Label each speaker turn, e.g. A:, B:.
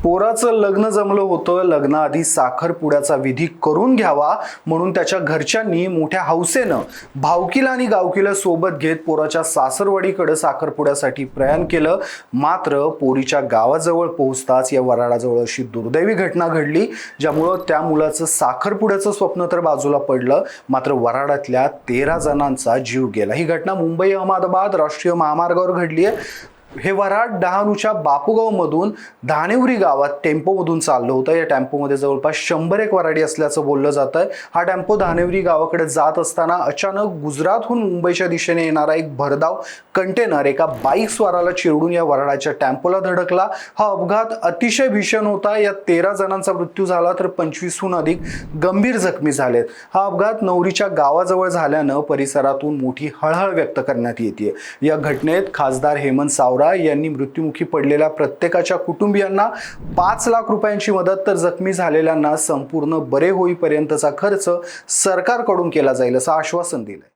A: पोराचं लग्न जमलं होतं. लग्नाआधी साखरपुड्याचा विधी करून घ्यावा म्हणून त्याच्या घरच्यांनी मोठ्या हौसेनं भावकीला आणि गावकीला सोबत घेत पोराच्या सासरवाडीकडे साखरपुड्यासाठी प्रयाण केलं. मात्र पोरीच्या गावाजवळ पोहोचताच या वऱ्हाडाजवळ अशी दुर्दैवी घटना घडली, ज्यामुळं त्या मुलाचं साखरपुड्याचं स्वप्न तर बाजूला पडलं, मात्र वऱ्हाडातल्या 13 जणांचा जीव गेला. ही घटना मुंबई अहमदाबाद राष्ट्रीय महामार्गावर घडली आहे. हे वऱ्हाड डहाणूच्या बापूगाव मधून धाणेवरी गावात टेम्पोमधून चाललं होतं. या टेम्पोमध्ये जवळपास 100 वऱ्हाडी असल्याचं बोललं जात आहे. हा टेम्पो धाणेवरी गावाकडे जात असताना अचानक गुजरातहून मुंबईच्या दिशेने येणारा एक भरधाव कंटेनर एका बाईक स्वाराला चिरडून या वऱ्हाडाच्या टेम्पोला धडकला. हा अपघात अतिशय भीषण होता. या 13 जणांचा मृत्यू झाला तर 25हून अधिक गंभीर जखमी झालेत. हा अपघात नवरीच्या गावाजवळ झाल्यानं परिसरातून मोठी हळहळ व्यक्त करण्यात येते. या घटनेत खासदार हेमंत सावरा यांनी मृत्युमुखी पडलेल्या प्रत्येकाच्या कुटुंबियांना 5 लाख रुपयांची मदत तर जखमी झालेल्यांना संपूर्ण बरे होईपर्यंतचा खर्च सरकारकडून केला जाईल असं आश्वासन दिलंय.